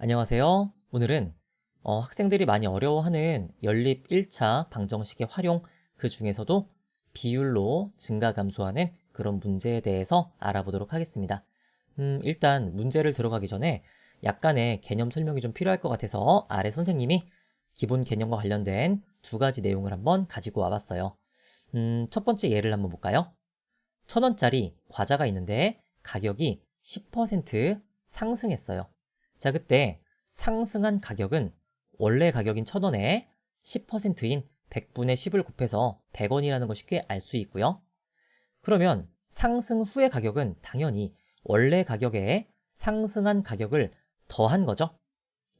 안녕하세요. 오늘은 학생들이 많이 어려워하는 연립 1차 방정식의 활용, 그 중에서도 비율로 증가 감소하는 그런 문제에 대해서 알아보도록 하겠습니다. 일단 문제를 들어가기 전에 약간의 개념 설명이 좀 필요할 것 같아서 아래 선생님이 기본 개념과 관련된 두 가지 내용을 한번 가지고 와봤어요. 첫 번째 예를 한번 볼까요? 1,000원짜리 과자가 있는데 가격이 10% 상승했어요. 자, 그때 상승한 가격은 원래 가격인 1,000원에 10%인 100분의 10을 곱해서 100원이라는 걸 쉽게 알 수 있고요. 그러면 상승 후의 가격은 당연히 원래 가격에 상승한 가격을 더한 거죠.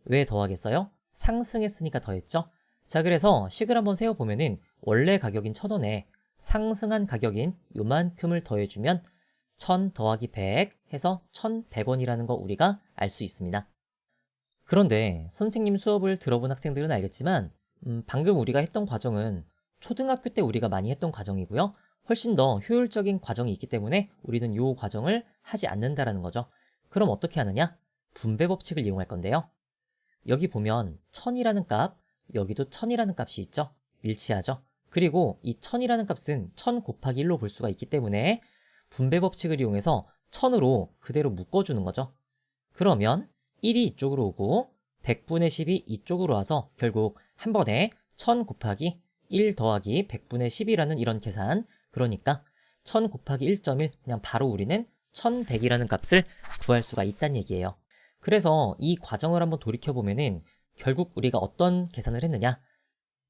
왜 더하겠어요? 상승했으니까 더했죠. 자, 그래서 식을 한번 세워보면은 원래 가격인 1,000원에 상승한 가격인 요만큼을 더해주면 1000 더하기 100 해서 1100원이라는 거 우리가 알 수 있습니다. 그런데 선생님 수업을 들어본 학생들은 알겠지만 방금 우리가 했던 과정은 초등학교 때 우리가 많이 했던 과정이고요. 훨씬 더 효율적인 과정이 있기 때문에 우리는 이 과정을 하지 않는다라는 거죠. 그럼 어떻게 하느냐? 분배 법칙을 이용할 건데요. 여기 보면 1000이라는 값, 여기도 1000이라는 값이 있죠. 일치하죠. 그리고 이 1000이라는 값은 1000 곱하기 1로 볼 수가 있기 때문에 분배 법칙을 이용해서 1000으로 그대로 묶어주는 거죠. 그러면 1이 이쪽으로 오고 100분의 10이 이쪽으로 와서 결국 한 번에 1000 곱하기 1 더하기 100분의 10이라는 이런 계산, 그러니까 1000 곱하기 1.1 그냥 바로 우리는 1100이라는 값을 구할 수가 있다는 얘기예요. 그래서 이 과정을 한번 돌이켜보면은 결국 우리가 어떤 계산을 했느냐?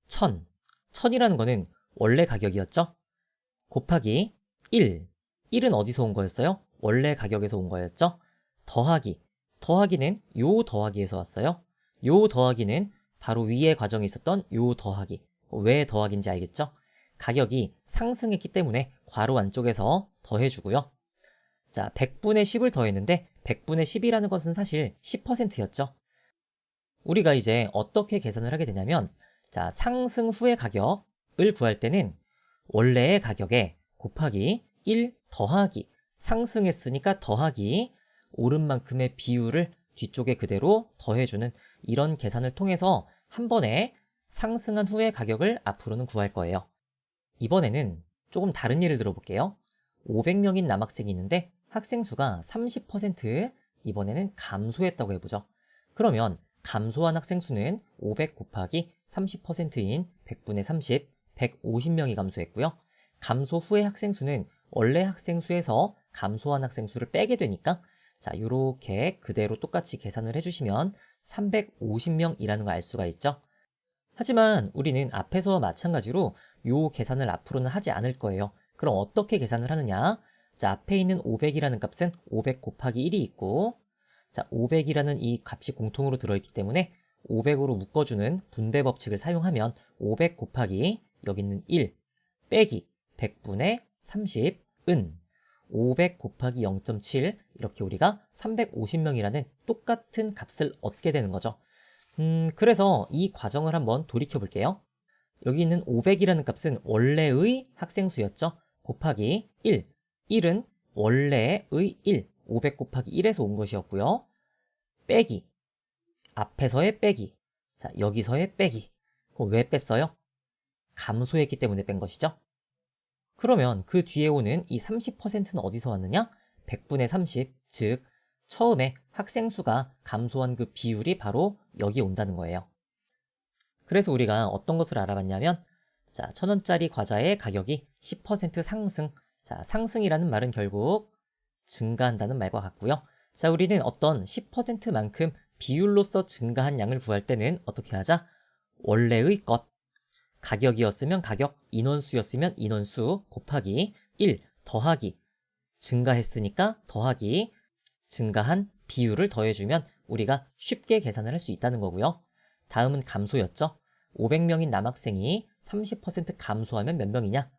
1000이라는 거는 원래 가격이었죠? 곱하기 1은 어디서 온 거였어요? 원래 가격에서 온 거였죠? 더하기는 요 더하기에서 왔어요. 요 더하기는 바로 위에 과정에 있었던 요 더하기. 왜 더하기인지 알겠죠? 가격이 상승했기 때문에 괄호 안쪽에서 더해주고요. 자, 100분의 10을 더했는데 100분의 10이라는 것은 사실 10%였죠. 우리가 이제 어떻게 계산을 하게 되냐면, 자, 상승 후의 가격을 구할 때는 원래의 가격에 곱하기 1 더하기, 상승했으니까 더하기 오른 만큼의 비율을 뒤쪽에 그대로 더해주는 이런 계산을 통해서 한 번에 상승한 후의 가격을 앞으로는 구할 거예요. 이번에는 조금 다른 예를 들어볼게요. 500명인 남학생이 있는데 학생 수가 30% 이번에는 감소했다고 해보죠. 그러면 감소한 학생 수는 500 곱하기 30%인 100분의 30, 150명이 감소했고요. 감소 후의 학생 수는 원래 학생 수에서 감소한 학생 수를 빼게 되니까, 자, 요렇게 그대로 똑같이 계산을 해주시면 350명이라는 걸 알 수가 있죠. 하지만 우리는 앞에서와 마찬가지로 요 계산을 앞으로는 하지 않을 거예요. 그럼 어떻게 계산을 하느냐? 자, 앞에 있는 500이라는 값은 500 곱하기 1이 있고, 자, 500이라는 이 값이 공통으로 들어있기 때문에 500으로 묶어주는 분배 법칙을 사용하면 500 곱하기 여기 있는 1 빼기 100분의 30은 500 곱하기 0.7 이렇게 우리가 350명이라는 똑같은 값을 얻게 되는 거죠. 그래서 이 과정을 한번 돌이켜 볼게요. 여기 있는 500이라는 값은 원래의 학생 수였죠. 곱하기 1은 원래의 500 곱하기 1에서 온 것이었고요. 빼기, 앞에서의 빼기, 자, 여기서의 빼기. 그럼 왜 뺐어요? 감소했기 때문에 뺀 것이죠. 그러면 그 뒤에 오는 이 30%는 어디서 왔느냐? 100분의 30, 즉 처음에 학생 수가 감소한 그 비율이 바로 여기 온다는 거예요. 그래서 우리가 어떤 것을 알아봤냐면, 자, 1,000원짜리 과자의 가격이 10% 상승. 자, 상승이라는 말은 결국 증가한다는 말과 같고요. 자, 우리는 어떤 10%만큼 비율로서 증가한 양을 구할 때는 어떻게 하자? 원래의 것, 가격이었으면 가격, 인원수였으면 인원수 곱하기 1 더하기, 증가했으니까 더하기, 증가한 비율을 더해주면 우리가 쉽게 계산을 할 수 있다는 거고요. 다음은 감소였죠. 500명인 남학생이 30% 감소하면 몇 명이냐?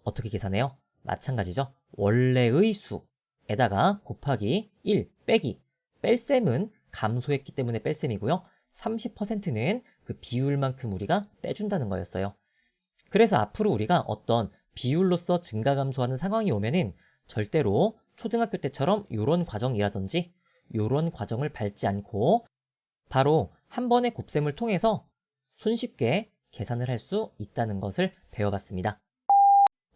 어떻게 계산해요? 마찬가지죠. 원래의 수에다가 곱하기 1 빼기, 뺄셈은 감소했기 때문에 뺄셈이고요. 30%는 그 비율만큼 우리가 빼준다는 거였어요. 그래서 앞으로 우리가 어떤 비율로서 증가 감소하는 상황이 오면은 절대로 초등학교 때처럼 요런 과정이라든지 요런 과정을 밟지 않고 바로 한 번의 곱셈을 통해서 손쉽게 계산을 할 수 있다는 것을 배워봤습니다.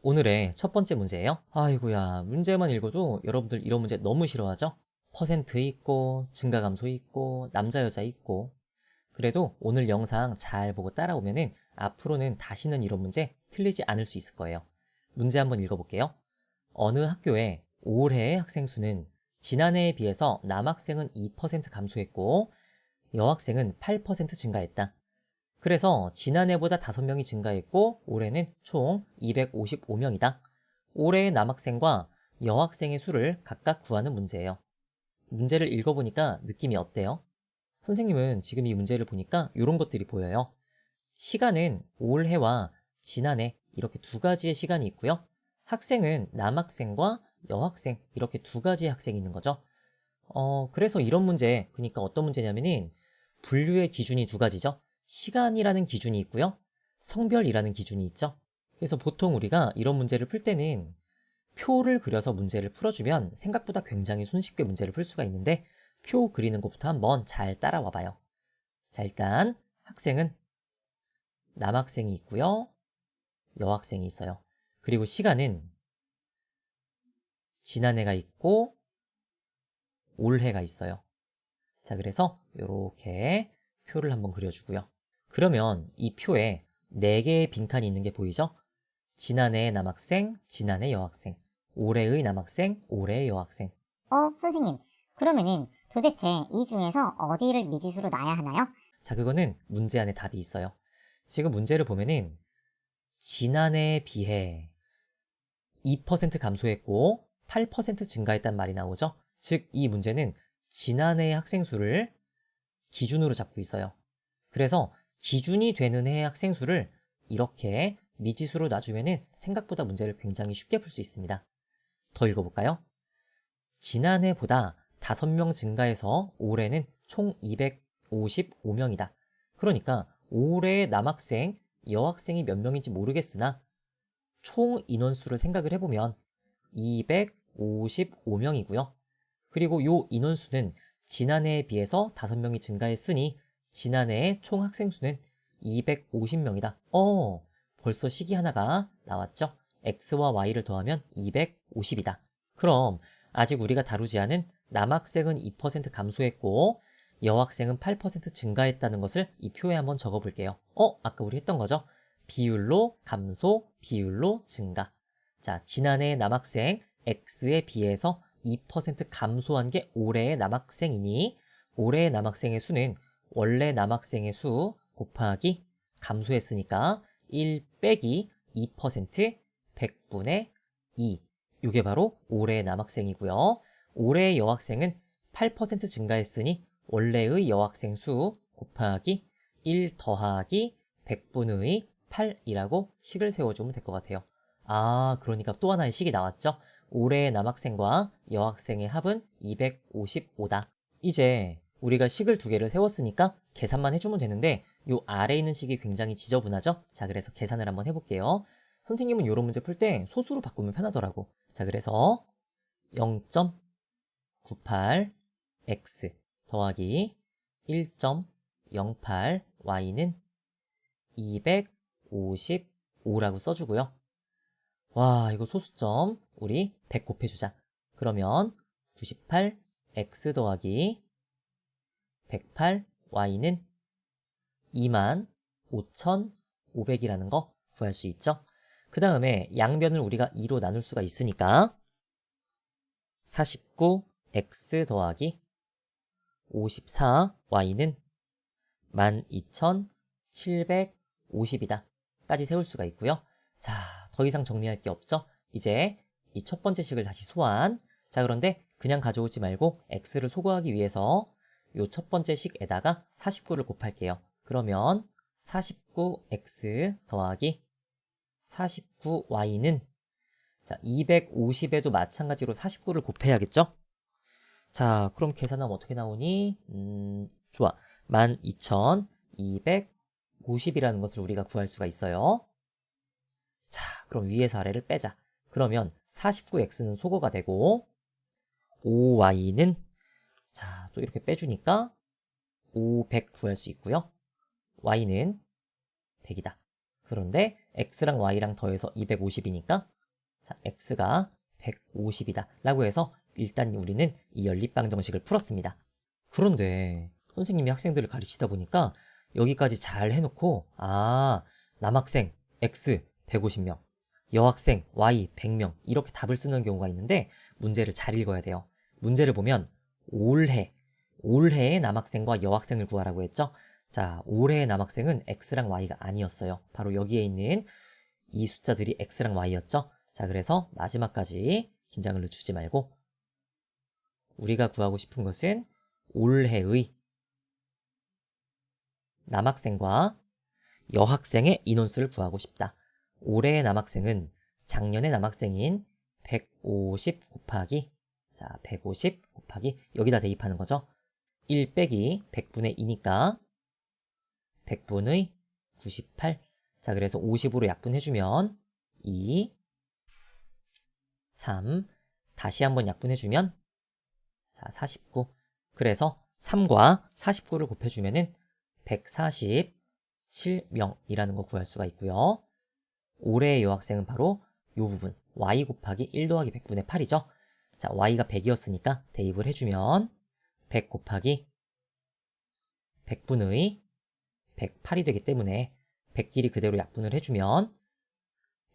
오늘의 첫 번째 문제예요. 아이고야, 문제만 읽어도 여러분들 이런 문제 너무 싫어하죠? 퍼센트 있고, 증가감소 있고, 남자 여자 있고. 그래도 오늘 영상 잘 보고 따라오면은 앞으로는 다시는 이런 문제 틀리지 않을 수 있을 거예요. 문제 한번 읽어볼게요. 어느 학교에 올해의 학생 수는 지난해에 비해서 남학생은 2% 감소했고 여학생은 8% 증가했다. 그래서 지난해보다 5명이 증가했고 올해는 총 255명이다. 올해의 남학생과 여학생의 수를 각각 구하는 문제예요. 문제를 읽어보니까 느낌이 어때요? 선생님은 지금 이 문제를 보니까 이런 것들이 보여요. 시간은 올해와 지난해 이렇게 두 가지의 시간이 있고요. 학생은 남학생과 여학생 이렇게 두 가지의 학생이 있는 거죠. 그래서 이런 문제, 그러니까 어떤 문제냐면은 분류의 기준이 두 가지죠. 시간이라는 기준이 있고요. 성별이라는 기준이 있죠. 그래서 보통 우리가 이런 문제를 풀 때는 표를 그려서 문제를 풀어주면 생각보다 굉장히 손쉽게 문제를 풀 수가 있는데 표 그리는 것부터 한번 잘 따라와 봐요. 자, 일단 학생은 남학생이 있고요. 여학생이 있어요. 그리고 시간은 지난해가 있고 올해가 있어요. 자, 그래서 이렇게 표를 한번 그려주고요. 그러면 이 표에 4개의 빈칸이 있는 게 보이죠? 지난해의 남학생, 지난해 여학생, 올해의 남학생, 올해의 여학생. 선생님, 그러면은 도대체 이 중에서 어디를 미지수로 놔야 하나요? 자, 그거는 문제 안에 답이 있어요. 지금 문제를 보면은 지난해에 비해 2% 감소했고 8% 증가했단 말이 나오죠? 즉, 이 문제는 지난해의 학생 수를 기준으로 잡고 있어요. 그래서 기준이 되는 해의 학생 수를 이렇게 미지수로 놔주면은 생각보다 문제를 굉장히 쉽게 풀 수 있습니다. 더 읽어볼까요? 지난해보다 5명 증가해서 올해는 총 255명이다. 그러니까 올해의 남학생, 여학생이 몇 명인지 모르겠으나 총 인원수를 생각을 해보면 255명이고요. 그리고 요 인원수는 지난해에 비해서 5명이 증가했으니 지난해의 총 학생 수는 250명이다. 벌써 식이 하나가 나왔죠? X와 Y를 더하면 250이다. 그럼 아직 우리가 다루지 않은 남학생은 2% 감소했고 여학생은 8% 증가했다는 것을 이 표에 한번 적어볼게요. 아까 우리 했던 거죠? 비율로 감소, 비율로 증가. 자, 지난해 남학생 X에 비해서 2% 감소한 게 올해의 남학생이니 올해의 남학생의 수는 원래 남학생의 수 곱하기 감소했으니까 1 빼기 2% 100분의 2. 이게 바로 올해의 남학생이고요. 올해의 여학생은 8% 증가했으니 원래의 여학생 수 곱하기 1 더하기 100분의 8이라고 식을 세워주면 될 것 같아요. 그러니까 또 하나의 식이 나왔죠? 올해의 남학생과 여학생의 합은 255다. 이제 우리가 식을 두 개를 세웠으니까 계산만 해주면 되는데 요 아래에 있는 식이 굉장히 지저분하죠? 자, 그래서 계산을 한번 해볼게요. 선생님은 이런 문제 풀 때 소수로 바꾸면 편하더라고. 자, 그래서 0.98x 더하기 1.08y는 255라고 써주고요. 와, 이거 소수점 우리 100 곱해주자. 그러면 98x 더하기 108y는 25,500이라는 거 구할 수 있죠? 그 다음에 양변을 우리가 2로 나눌 수가 있으니까 49x 더하기 54y는 12,750이다. 까지 세울 수가 있고요. 자, 더 이상 정리할 게 없죠? 이제 이 첫 번째 식을 다시 소환. 자, 그런데 그냥 가져오지 말고 x를 소거하기 위해서 요 첫 번째 식에다가 49를 곱할게요. 그러면 49x 더하기 49y는 자, 250에도 마찬가지로 49를 곱해야겠죠? 자, 그럼 계산하면 어떻게 나오니? 좋아. 12,250이라는 것을 우리가 구할 수가 있어요. 자, 그럼 위에서 아래를 빼자. 그러면 49x는 소거가 되고 5y는 자, 또 이렇게 빼주니까 500 구할 수 있고요. y는 100이다. 그런데 x랑 y랑 더해서 250이니까 자, x가 150이다 라고 해서 일단 우리는 이 연립방 정식을 풀었습니다. 그런데 선생님이 학생들을 가르치다 보니까 여기까지 잘 해놓고 남학생 x 150명, 여학생 y 100명 이렇게 답을 쓰는 경우가 있는데 문제를 잘 읽어야 돼요. 문제를 보면 올해의 남학생과 여학생을 구하라고 했죠. 자, 올해의 남학생은 x랑 y가 아니었어요. 바로 여기에 있는 이 숫자들이 x랑 y였죠. 자, 그래서 마지막까지 긴장을 늦추지 말고 우리가 구하고 싶은 것은 올해의 남학생과 여학생의 인원수를 구하고 싶다. 올해의 남학생은 작년의 남학생인 150 곱하기 150 곱하기 여기다 대입하는 거죠. 1 빼기 100분의 2니까 100분의 98. 자, 그래서 50으로 약분해주면 2, 3, 다시 한번 약분해주면 49. 그래서 3과 49를 곱해주면은 147명이라는 거 구할 수가 있고요. 올해의 여학생은 바로 이 부분 y 곱하기 1 더하기 100분의 8이죠. 자, y가 100이었으니까 대입을 해주면 100 곱하기 100분의 108이 되기 때문에 100끼리 그대로 약분을 해주면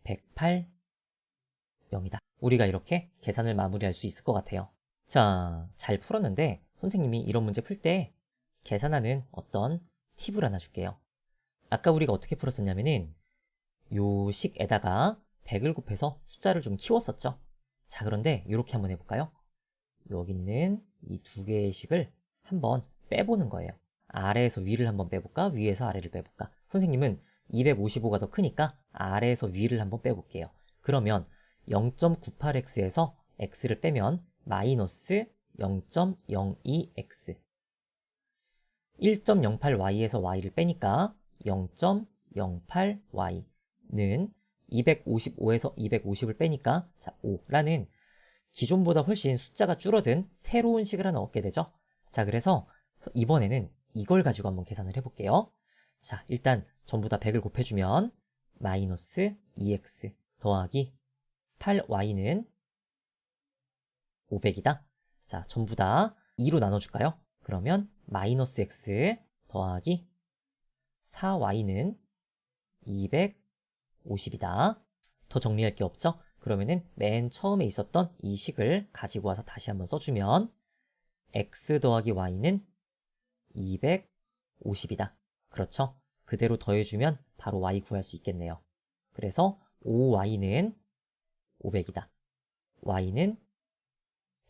108명이다. 우리가 이렇게 계산을 마무리할 수 있을 것 같아요. 자, 잘 풀었는데 선생님이 이런 문제 풀 때 계산하는 어떤 팁을 하나 줄게요. 아까 우리가 어떻게 풀었었냐면은 요 식에다가 100을 곱해서 숫자를 좀 키웠었죠. 자, 그런데 이렇게 한번 해볼까요? 여기 있는 이 두 개의 식을 한번 빼보는 거예요. 아래에서 위를 한번 빼볼까? 위에서 아래를 빼볼까? 선생님은 255가 더 크니까 아래에서 위를 한번 빼볼게요. 그러면 0.98x에서 x를 빼면 마이너스 0.02x 1.08y에서 y를 빼니까 0.08y는 255에서 250을 빼니까 5라는 기존보다 훨씬 숫자가 줄어든 새로운 식을 하나 얻게 되죠. 자, 그래서 이번에는 이걸 가지고 한번 계산을 해볼게요. 자, 일단 전부 다 100을 곱해주면 마이너스 2x 더하기 8y는 500이다. 자, 전부 다 2로 나눠줄까요? 그러면 마이너스 x 더하기 4y는 250이다. 더 정리할 게 없죠? 그러면은 맨 처음에 있었던 이 식을 가지고 와서 다시 한번 써주면 x 더하기 y는 250이다. 그렇죠? 그대로 더해주면 바로 y 구할 수 있겠네요. 그래서 5y는 500이다. y는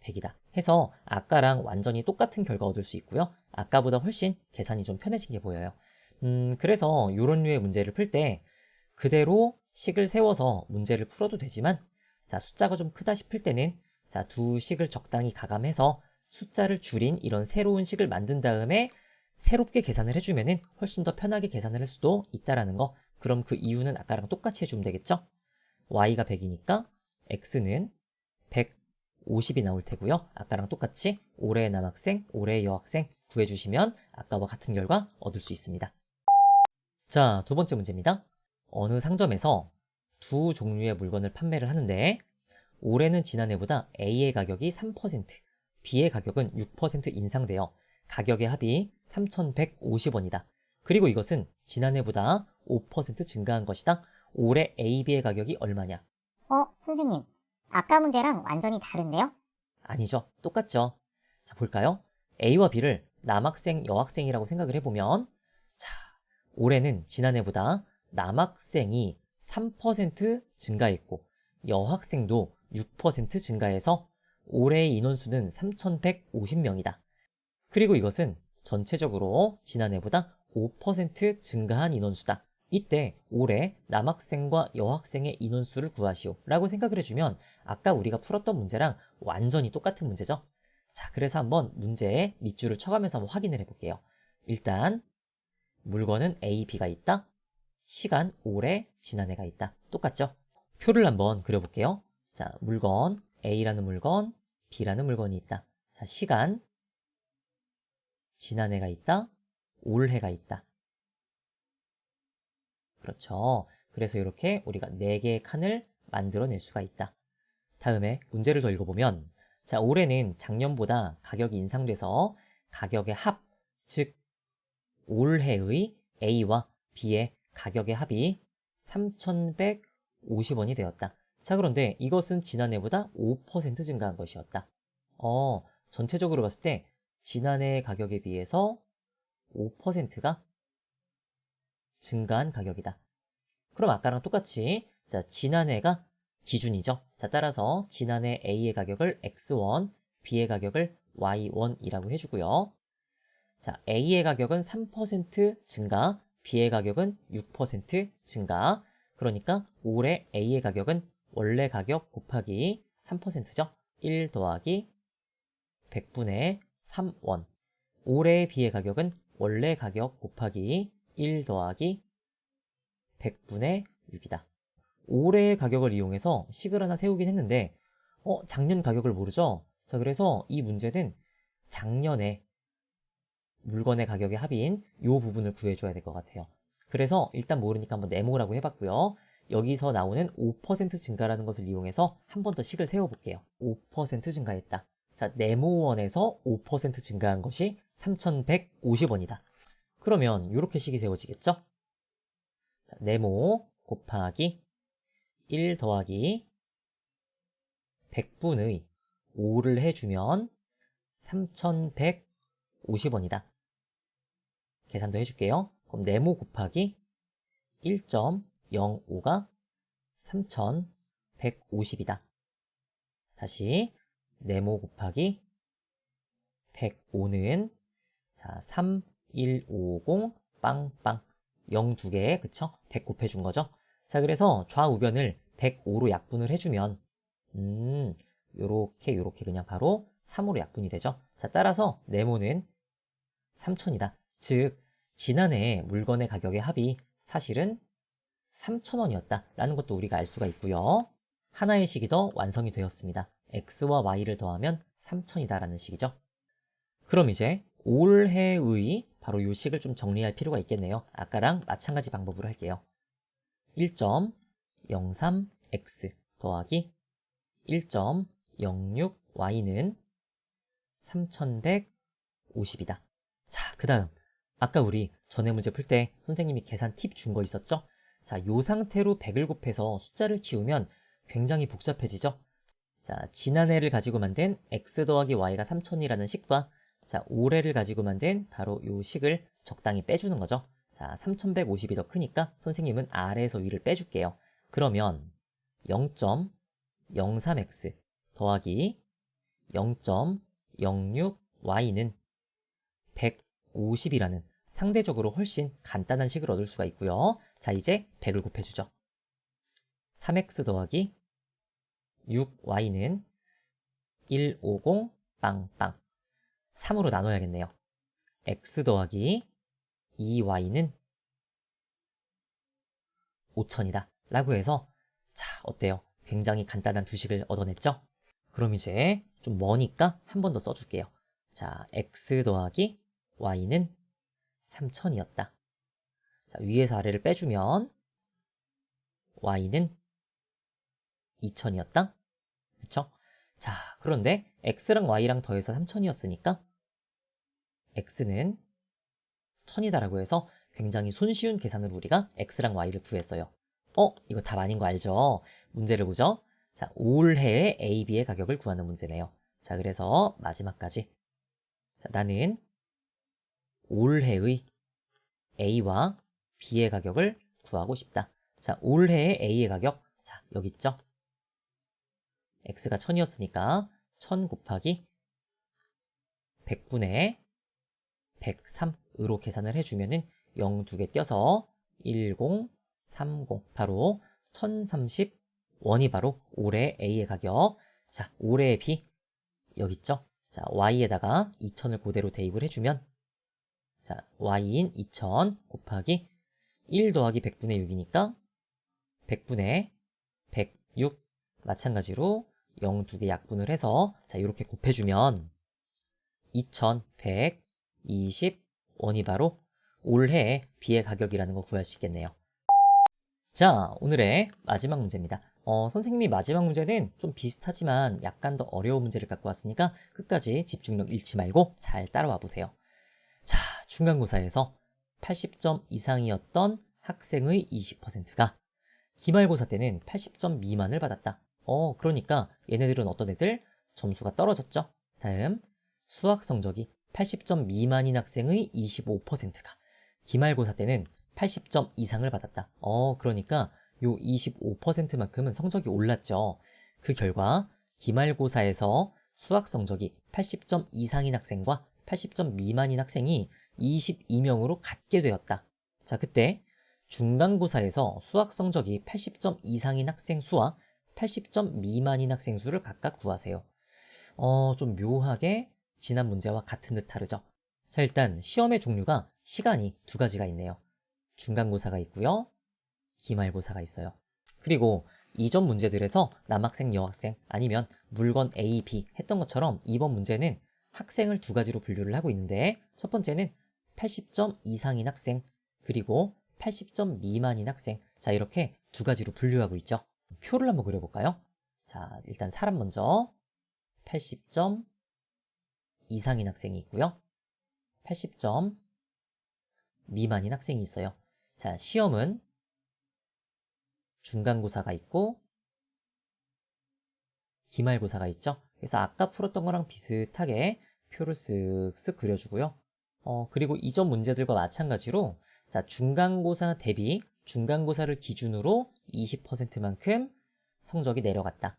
100이다. 해서 아까랑 완전히 똑같은 결과 얻을 수 있고요. 아까보다 훨씬 계산이 좀 편해진 게 보여요. 그래서 이런 류의 문제를 풀 때 그대로 식을 세워서 문제를 풀어도 되지만 자, 숫자가 좀 크다 싶을 때는 자, 두 식을 적당히 가감해서 숫자를 줄인 이런 새로운 식을 만든 다음에 새롭게 계산을 해주면은 훨씬 더 편하게 계산을 할 수도 있다라는 거. 그럼 그 이유는 아까랑 똑같이 해주면 되겠죠? y가 100이니까 x는 150이 나올 테고요. 아까랑 똑같이 올해의 남학생, 올해의 여학생 구해주시면 아까와 같은 결과 얻을 수 있습니다. 자, 두 번째 문제입니다. 어느 상점에서 두 종류의 물건을 판매를 하는데 올해는 지난해보다 A의 가격이 3%, B의 가격은 6% 인상되어 가격의 합이 3,150원이다. 그리고 이것은 지난해보다 5% 증가한 것이다. 올해 A, B의 가격이 얼마냐? 선생님. 아까 문제랑 완전히 다른데요? 아니죠. 똑같죠. 자, 볼까요? A와 B를 남학생, 여학생이라고 생각을 해보면 자, 올해는 지난해보다 남학생이 3% 증가했고 여학생도 6% 증가해서 올해의 인원수는 3,150명이다. 그리고 이것은 전체적으로 지난해보다 5% 증가한 인원수다. 이때 올해 남학생과 여학생의 인원수를 구하시오 라고 생각을 해주면 아까 우리가 풀었던 문제랑 완전히 똑같은 문제죠. 자, 그래서 한번 문제의 밑줄을 쳐가면서 한번 확인을 해볼게요. 일단 물건은 A, B가 있다. 시간, 올해, 지난해가 있다. 똑같죠? 표를 한번 그려볼게요. 자, 물건, A라는 물건, B라는 물건이 있다. 자, 시간, 지난해가 있다. 올해가 있다. 그렇죠. 그래서 이렇게 우리가 4개의 칸을 만들어낼 수가 있다. 다음에 문제를 더 읽어보면 자, 올해는 작년보다 가격이 인상돼서 가격의 합, 즉 올해의 A와 B의 가격의 합이 3,150원이 되었다. 자, 그런데 이것은 지난해보다 5% 증가한 것이었다. 전체적으로 봤을 때 지난해 가격에 비해서 5%가 증가한 가격이다. 그럼 아까랑 똑같이 자, 지난해가 기준이죠. 자, 따라서 지난해 A의 가격을 X1, B의 가격을 Y1이라고 해주고요. 자, A의 가격은 3% 증가, B의 가격은 6% 증가. 그러니까 올해 A의 가격은 원래 가격 곱하기 3%죠. 1 더하기 100분의 3원. 올해 B의 가격은 원래 가격 곱하기 1 더하기 100분의 6이다. 올해의 가격을 이용해서 식을 하나 세우긴 했는데 작년 가격을 모르죠? 자, 그래서 이 문제는 작년에 물건의 가격의 합인 이 부분을 구해줘야 될 것 같아요. 그래서 일단 모르니까 한번 네모라고 해봤고요. 여기서 나오는 5% 증가라는 것을 이용해서 한 번 더 식을 세워볼게요. 5% 증가했다. 자, 네모원에서 5% 증가한 것이 3,150원이다. 그러면 이렇게 식이 세워지겠죠? 자, 네모 곱하기 1 더하기 100분의 5를 해주면 3,150원이다. 계산도 해줄게요. 그럼 네모 곱하기 1.05가 3,150이다. 다시 네모 곱하기 105는 자 3150 빵빵 0 2개 그쵸? 100 곱해준 거죠? 자, 그래서 좌우변을 105로 약분을 해주면 요렇게 그냥 바로 3으로 약분이 되죠. 자, 따라서 네모는 3,000이다. 즉 지난해 물건의 가격의 합이 사실은 3,000원이었다 라는 것도 우리가 알 수가 있고요. 하나의 식이 더 완성이 되었습니다. x와 y를 더하면 3,000이다 라는 식이죠. 그럼 이제 올해의 바로 이 식을 좀 정리할 필요가 있겠네요. 아까랑 마찬가지 방법으로 할게요. 1.03x 더하기 1.06y는 3,150이다. 자, 그 다음 아까 우리 전에 문제 풀 때 선생님이 계산 팁 준 거 있었죠? 자, 요 상태로 100을 곱해서 숫자를 키우면 굉장히 복잡해지죠? 자, 지난해를 가지고 만든 x 더하기 y가 3,000이라는 식과 자, 올해를 가지고 만든 바로 요 식을 적당히 빼주는 거죠. 자, 3,150이 더 크니까 선생님은 아래에서 위를 빼줄게요. 그러면 0.03x 더하기 0.06y는 150이라는 상대적으로 훨씬 간단한 식을 얻을 수가 있고요. 자, 이제 100을 곱해주죠. 3x 더하기 6y는 150 빵빵 3으로 나눠야겠네요. x 더하기 2y는 5,000이다 라고 해서 자, 어때요? 굉장히 간단한 두 식을 얻어냈죠? 그럼 이제 좀 머니까 한 번 더 써줄게요. 자, x 더하기 y는 3,000이었다. 자, 위에서 아래를 빼주면 y는 2,000이었다. 그쵸? 자, 그런데 x랑 y랑 더해서 3,000이었으니까 x는 1,000이다라고 해서 굉장히 손쉬운 계산으로 우리가 x랑 y를 구했어요. 이거 답 아닌 거 알죠? 문제를 보죠. 자, 올해의 A, B의 가격을 구하는 문제네요. 자, 그래서 마지막까지 자, 나는 올해의 A와 B의 가격을 구하고 싶다. 자, 올해의 A의 가격 자, 여기 있죠? x가 1,000이었으니까 1,000 곱하기 100분의 103으로 계산을 해주면은 0 2개 떼서 1030 바로 1,030원이 바로 올해 A의 가격. 자, 올해의 B 여기 있죠? 자, Y에다가 2,000을 그대로 대입을 해주면 자, Y인 2,000 곱하기 1 더하기 100분의 6이니까 100분의 106 마찬가지로 0 2개 약분을 해서 자, 이렇게 곱해주면 2,120원이 바로 올해 B의 가격이라는 거 구할 수 있겠네요. 자, 오늘의 마지막 문제입니다. 선생님이 마지막 문제는 좀 비슷하지만 약간 더 어려운 문제를 갖고 왔으니까 끝까지 집중력 잃지 말고 잘 따라와 보세요. 자, 중간고사에서 80점 이상이었던 학생의 20%가 기말고사 때는 80점 미만을 받았다. 그러니까 얘네들은 어떤 애들? 점수가 떨어졌죠? 다음, 수학 성적이 80점 미만인 학생의 25%가 기말고사 때는 80점 이상을 받았다. 그러니까 요 25%만큼은 성적이 올랐죠. 그 결과 기말고사에서 수학 성적이 80점 이상인 학생과 80점 미만인 학생이 22명으로 같게 되었다. 자, 그때 중간고사에서 수학 성적이 80점 이상인 학생 수와 80점 미만인 학생 수를 각각 구하세요. 좀 묘하게 지난 문제와 같은 듯 다르죠. 자, 일단 시험의 종류가 시간이 두 가지가 있네요. 중간고사가 있고요. 기말고사가 있어요. 그리고 이전 문제들에서 남학생, 여학생 아니면 물건 A, B 했던 것처럼 이번 문제는 학생을 두 가지로 분류를 하고 있는데 첫 번째는 80점 이상인 학생 그리고 80점 미만인 학생. 자, 이렇게 두 가지로 분류하고 있죠. 표를 한번 그려볼까요? 자, 일단 사람 먼저 80점 이상인 학생이 있고요. 80점 미만인 학생이 있어요. 자, 시험은 중간고사가 있고 기말고사가 있죠. 그래서 아까 풀었던 거랑 비슷하게 표를 쓱쓱 그려주고요. 그리고 이전 문제들과 마찬가지로 자, 중간고사 대비 중간고사를 기준으로 20%만큼 성적이 내려갔다.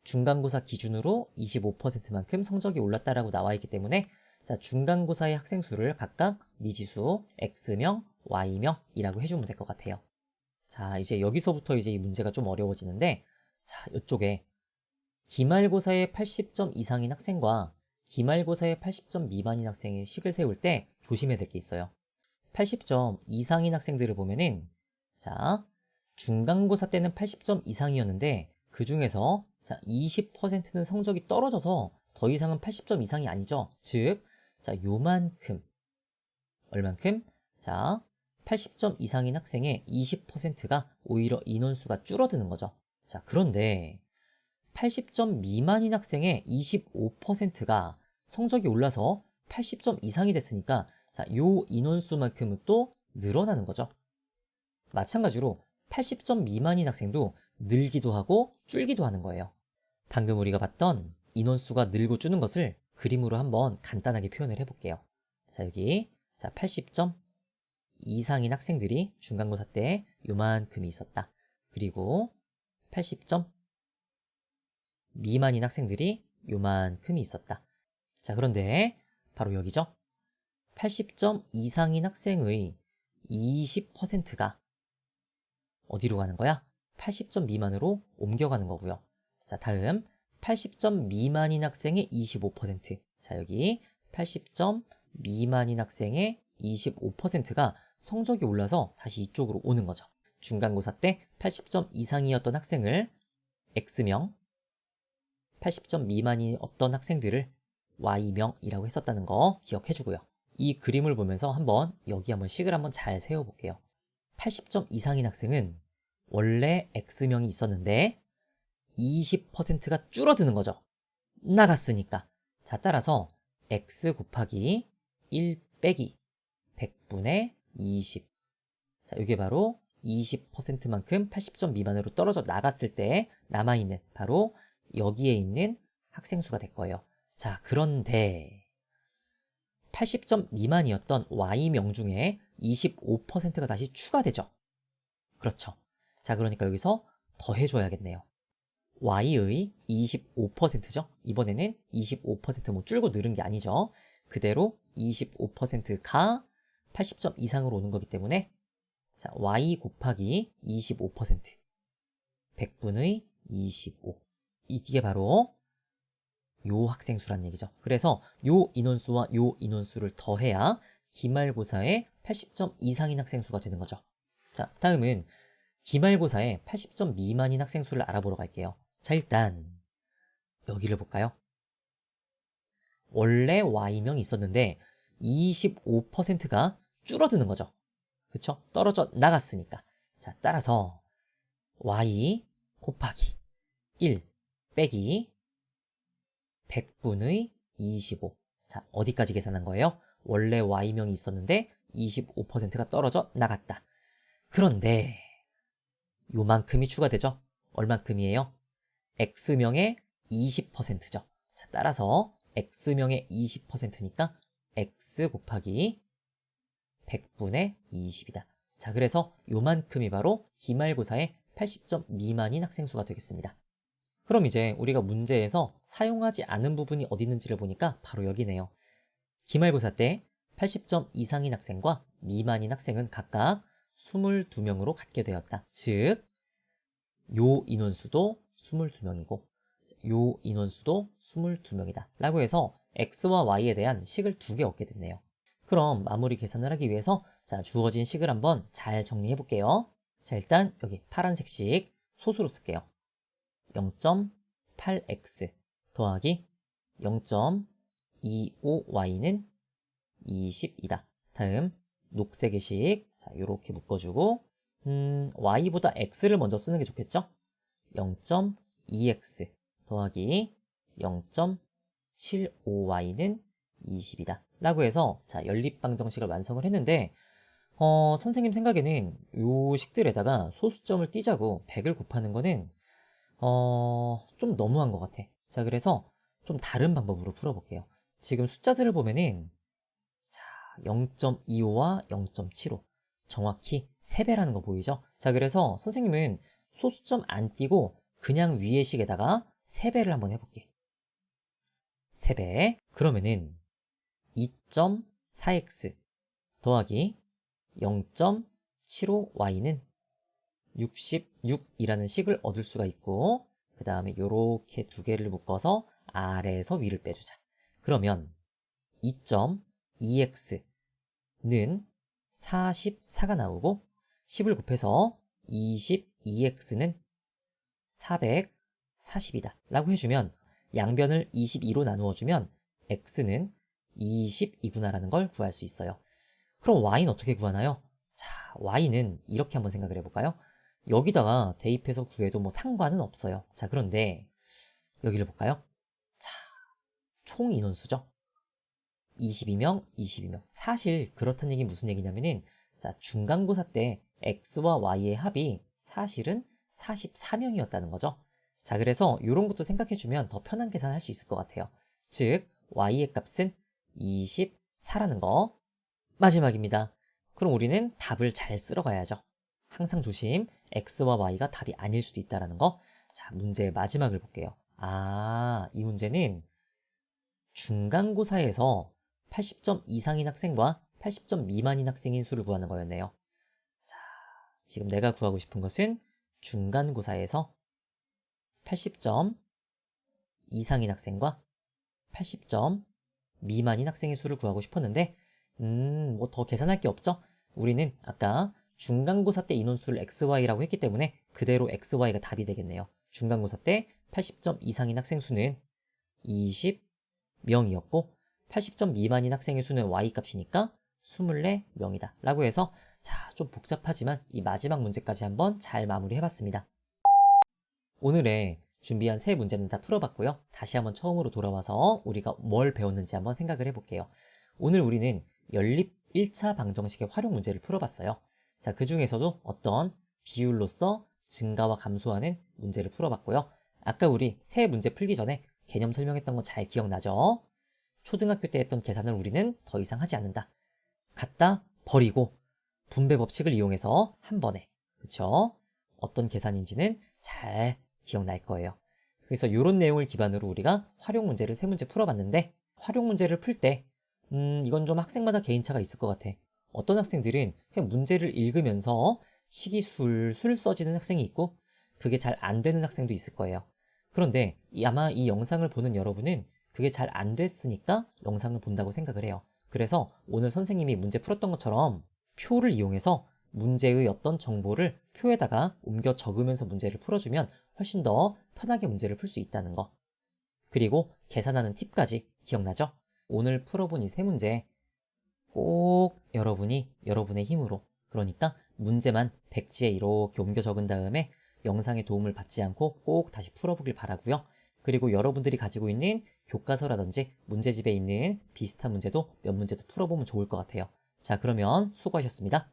중간고사 기준으로 25%만큼 성적이 올랐다라고 나와 있기 때문에 자, 중간고사의 학생 수를 각각 미지수 X명, Y명이라고 해주면 될 것 같아요. 자, 이제 여기서부터 이제 이 문제가 좀 어려워지는데 자, 이쪽에 기말고사의 80점 이상인 학생과 기말고사의 80점 미만인 학생의 식을 세울 때 조심해야 될 게 있어요. 80점 이상인 학생들을 보면은 자, 중간고사 때는 80점 이상이었는데 그 중에서 자, 20%는 성적이 떨어져서 더 이상은 80점 이상이 아니죠. 즉, 자, 요만큼 얼만큼? 자, 80점 이상인 학생의 20%가 오히려 인원수가 줄어드는 거죠. 자, 그런데 80점 미만인 학생의 25%가 성적이 올라서 80점 이상이 됐으니까 자, 요 인원수만큼은 또 늘어나는 거죠. 마찬가지로 80점 미만인 학생도 늘기도 하고 줄기도 하는 거예요. 방금 우리가 봤던 인원수가 늘고 주는 것을 그림으로 한번 간단하게 표현을 해볼게요. 자, 여기 자 80점 이상인 학생들이 중간고사 때 요만큼이 있었다. 그리고 80점 미만인 학생들이 요만큼이 있었다. 자, 그런데 바로 여기죠. 80점 이상인 학생의 20%가 어디로 가는 거야? 80점 미만으로 옮겨가는 거고요. 자, 다음 80점 미만인 학생의 25%. 자, 여기 80점 미만인 학생의 25%가 성적이 올라서 다시 이쪽으로 오는 거죠. 중간고사 때 80점 이상이었던 학생을 X명, 80점 미만인 어떤 학생들을 Y명이라고 했었다는 거 기억해주고요. 이 그림을 보면서 여기 한번 식을 한번 잘 세워볼게요. 80점 이상인 학생은 원래 X명이 있었는데 20%가 줄어드는 거죠. 나갔으니까. 자, 따라서 X 곱하기 1 빼기 100분의 20. 자, 이게 바로 20%만큼 80점 미만으로 떨어져 나갔을 때 남아있는 바로 여기에 있는 학생 수가 될 거예요. 자, 그런데 80점 미만이었던 Y명 중에 25%가 다시 추가되죠. 그렇죠. 자, 그러니까 여기서 더해줘야겠네요. Y의 25%죠. 이번에는 25% 줄고 늘은 게 아니죠. 그대로 25%가 80점 이상으로 오는 거기 때문에 자, Y 곱하기 25% 100분의 25 이게 바로 요 학생 수란 얘기죠. 그래서 요 인원수와 요 인원수를 더해야 기말고사에 80점 이상인 학생 수가 되는 거죠. 자, 다음은 기말고사에 80점 미만인 학생 수를 알아보러 갈게요. 자, 일단 여기를 볼까요? 원래 Y명이 있었는데 25%가 줄어드는 거죠. 그쵸? 떨어져 나갔으니까. 자, 따라서 y 곱하기 1 빼기 100분의 25. 자, 어디까지 계산한 거예요? 원래 y명이 있었는데 25%가 떨어져 나갔다. 그런데 요만큼이 추가되죠? 얼만큼이에요? x명의 20%죠. 자, 따라서 x명의 20%니까 x 곱하기 100분의 20이다. 자, 그래서 요만큼이 바로 기말고사의 80점 미만인 학생 수가 되겠습니다. 그럼 이제 우리가 문제에서 사용하지 않은 부분이 어디 있는지를 보니까 바로 여기네요. 기말고사 때 80점 이상인 학생과 미만인 학생은 각각 22명으로 갖게 되었다. 즉, 요 인원수도 22명이고 요 인원수도 22명이다. 라고 해서 x와 y에 대한 식을 2개 얻게 됐네요. 그럼 마무리 계산을 하기 위해서 자, 주어진 식을 한번 잘 정리해 볼게요. 자, 일단 여기 파란색 식 소수로 쓸게요. 0.8x 더하기 0.25y는 20이다. 다음 녹색의 식, 자, 요렇게 묶어주고 y보다 x를 먼저 쓰는 게 좋겠죠? 0.2x 더하기 0.75y는 20이다. 라고 해서 자, 연립방정식을 완성을 했는데 선생님 생각에는 요 식들에다가 소수점을 띄자고 100을 곱하는 거는 좀 너무한 것 같아. 자, 그래서 좀 다른 방법으로 풀어볼게요. 지금 숫자들을 보면은 자, 0.25와 0.75 정확히 3배라는 거 보이죠? 자, 그래서 선생님은 소수점 안 띄고 그냥 위의 식에다가 3배를 한번 해볼게. 3배. 그러면은 2.4x 더하기 0.75y는 66이라는 식을 얻을 수가 있고 그 다음에 요렇게 2개를 묶어서 아래에서 위를 빼주자. 그러면 2.2x는 44가 나오고 10을 곱해서 22x는 440이다 라고 해주면 양변을 22로 나누어주면 x는 20이구나 라는 걸 구할 수 있어요. 그럼 y는 어떻게 구하나요? 자, y는 이렇게 한번 생각을 해볼까요? 여기다가 대입해서 구해도 뭐 상관은 없어요. 자, 그런데 여기를 볼까요? 자, 총 인원수죠. 22명, 22명. 사실 그렇다는 얘기 무슨 얘기냐면은 자, 중간고사 때 x와 y의 합이 사실은 44명이었다는 거죠. 자, 그래서 이런 것도 생각해주면 더 편한 계산할 수 있을 것 같아요. 즉, y의 값은 24라는 거. 마지막입니다. 그럼 우리는 답을 잘 쓸어 가야죠. 항상 조심, x와 y가 답이 아닐 수도 있다는 거. 자, 문제의 마지막을 볼게요. 아, 이 문제는 중간고사에서 80점 이상인 학생과 80점 미만인 학생인 수를 구하는 거였네요. 자, 지금 내가 구하고 싶은 것은 중간고사에서 80점 이상인 학생과 80점 미만인 학생의 수를 구하고 싶었는데 뭐 더 계산할 게 없죠? 우리는 아까 중간고사 때 인원수를 XY라고 했기 때문에 그대로 XY가 답이 되겠네요. 중간고사 때 80점 이상인 학생 수는 20명이었고 80점 미만인 학생의 수는 Y값이니까 24명이다 라고 해서 자, 좀 복잡하지만 이 마지막 문제까지 한번 잘 마무리해봤습니다. 오늘의 준비한 세 문제는 다 풀어봤고요. 다시 한번 처음으로 돌아와서 우리가 뭘 배웠는지 한번 생각을 해볼게요. 오늘 우리는 연립 1차 방정식의 활용 문제를 풀어봤어요. 자, 그 중에서도 어떤 비율로서 증가와 감소하는 문제를 풀어봤고요. 아까 우리 세 문제 풀기 전에 개념 설명했던 거 잘 기억나죠? 초등학교 때 했던 계산을 우리는 더 이상 하지 않는다. 갖다 버리고 분배 법칙을 이용해서 한 번에, 그쵸? 어떤 계산인지는 잘 기억날 거예요. 그래서 이런 내용을 기반으로 우리가 활용 문제를 세 문제 풀어봤는데 활용 문제를 풀 때 이건 좀 학생마다 개인차가 있을 것 같아. 어떤 학생들은 그냥 문제를 읽으면서 식이 술술 써지는 학생이 있고 그게 잘 안 되는 학생도 있을 거예요. 그런데 아마 이 영상을 보는 여러분은 그게 잘 안 됐으니까 영상을 본다고 생각을 해요. 그래서 오늘 선생님이 문제 풀었던 것처럼 표를 이용해서 문제의 어떤 정보를 표에다가 옮겨 적으면서 문제를 풀어주면 훨씬 더 편하게 문제를 풀 수 있다는 거. 그리고 계산하는 팁까지 기억나죠? 오늘 풀어본 이 세 문제 꼭 여러분이 여러분의 힘으로, 그러니까 문제만 백지에 이렇게 옮겨 적은 다음에 영상의 도움을 받지 않고 꼭 다시 풀어보길 바라고요. 그리고 여러분들이 가지고 있는 교과서라든지 문제집에 있는 비슷한 문제도 몇 문제도 풀어보면 좋을 것 같아요. 자, 그러면 수고하셨습니다.